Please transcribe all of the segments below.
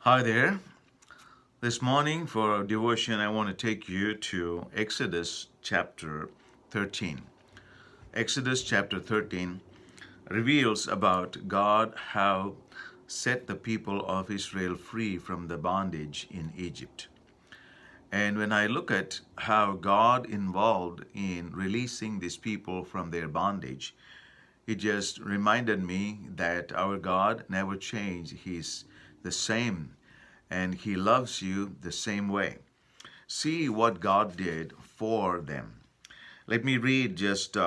Hi there. This morning for our devotion, I want to take you to Exodus chapter 13. Exodus chapter 13 reveals about God how set the people of Israel free from the bondage in Egypt. And when I look at how God involved in releasing these people from their bondage, it just reminded me that our God never changed. He's the same and He loves you the same way. See what God did for them. Let me read just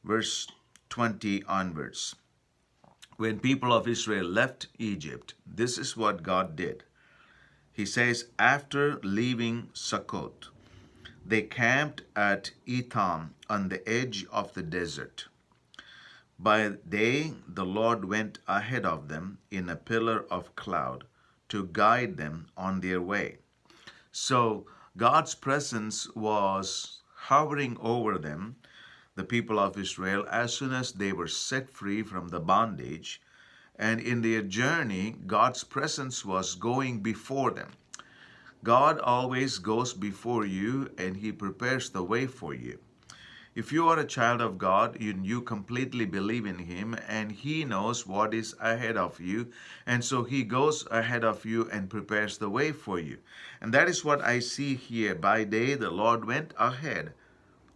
verse 20 onwards. When people of Israel left Egypt, this is what God did. He says, after leaving Sukkot, they camped at Etham on the edge of the desert. By day, the Lord went ahead of them in a pillar of cloud to guide them on their way. So God's presence was hovering over them, the people of Israel, as soon as they were set free from the bondage. And in their journey, God's presence was going before them. God always goes before you and He prepares the way for you. If you are a child of God, you completely believe in Him and He knows what is ahead of you. And so He goes ahead of you and prepares the way for you. And that is what I see here. By day, the Lord went ahead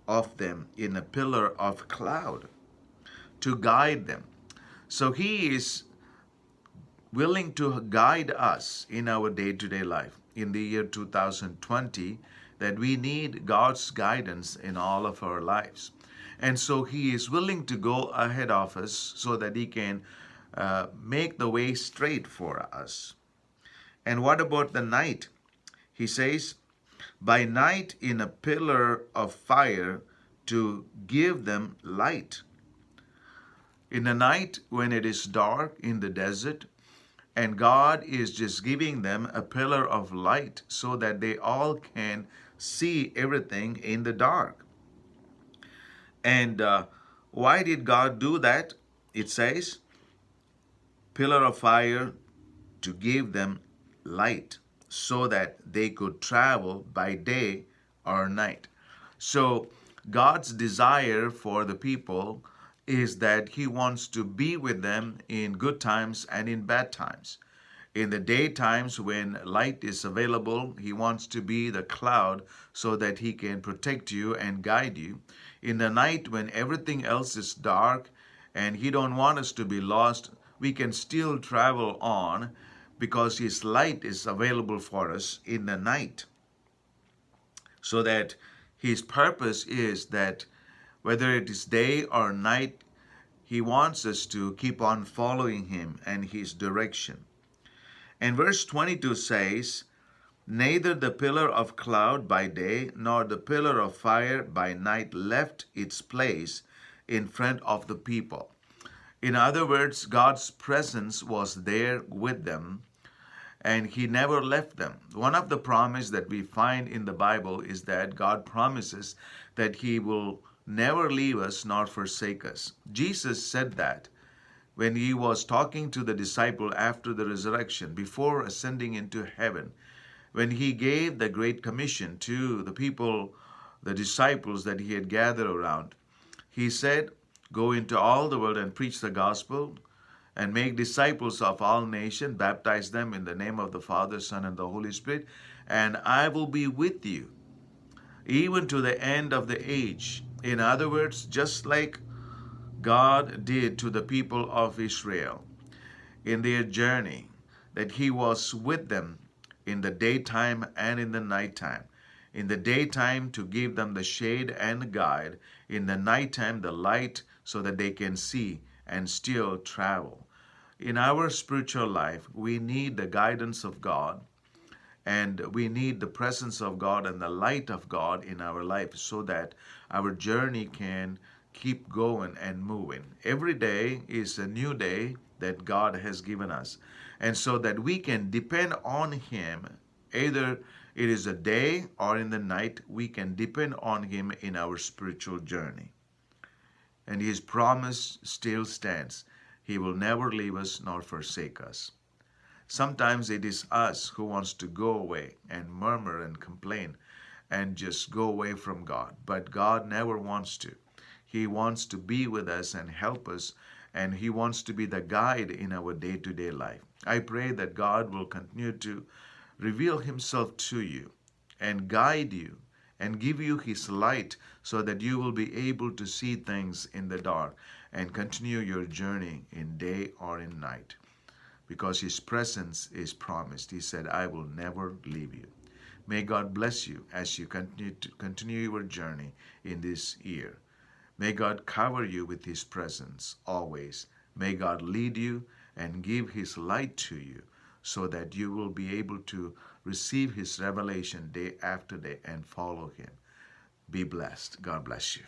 of them in a pillar of cloud to guide them. So He is willing to guide us in our day to day life in the year 2020, that we need God's guidance in all of our lives. And so He is willing to go ahead of us so that He can make the way straight for us. And what about the night? He says, by night in a pillar of fire to give them light. In the night when it is dark in the desert, and God is just giving them a pillar of light so that they all can see everything in the dark. And why did God do that? It says, pillar of fire to give them light so that they could travel by day or night. So God's desire for the people is that He wants to be with them in good times and in bad times. In the day times when light is available, He wants to be the cloud so that He can protect you and guide you. In the night when everything else is dark and He don't want us to be lost, we can still travel on because His light is available for us in the night. So that His purpose is that whether it is day or night, He wants us to keep on following Him and His direction. And verse 22 says, neither the pillar of cloud by day nor the pillar of fire by night left its place in front of the people. In other words, God's presence was there with them and He never left them. One of the promises that we find in the Bible is that God promises that He will never leave us nor forsake us. Jesus said that when He was talking to the disciple after the resurrection, before ascending into heaven, when He gave the Great Commission to the people, the disciples that He had gathered around. He said, go into all the world and preach the gospel and make disciples of all nations, baptize them in the name of the Father, Son, and the Holy Spirit, and I will be with you even to the end of the age. In other words, just like God did to the people of Israel in their journey, that He was with them in the daytime and in the nighttime. In the daytime to give them the shade and guide, in the nighttime the light so that they can see and still travel. In our spiritual life, we need the guidance of God and we need the presence of God and the light of God in our life so that our journey can keep going and moving. Every day is a new day that God has given us. And so that we can depend on Him, either it is a day or in the night, we can depend on Him in our spiritual journey. And His promise still stands. He will never leave us nor forsake us. Sometimes it is us who wants to go away and murmur and complain and just go away from God. But God never wants to. He wants to be with us and help us, and He wants to be the guide in our day to day life. I pray that God will continue to reveal Himself to you and guide you and give you His light so that you will be able to see things in the dark and continue your journey in day or in night, because His presence is promised. He said, I will never leave you. May God bless you as you continue your journey in this year. May God cover you with His presence always. May God lead you and give His light to you so that you will be able to receive His revelation day after day and follow Him. Be blessed. God bless you.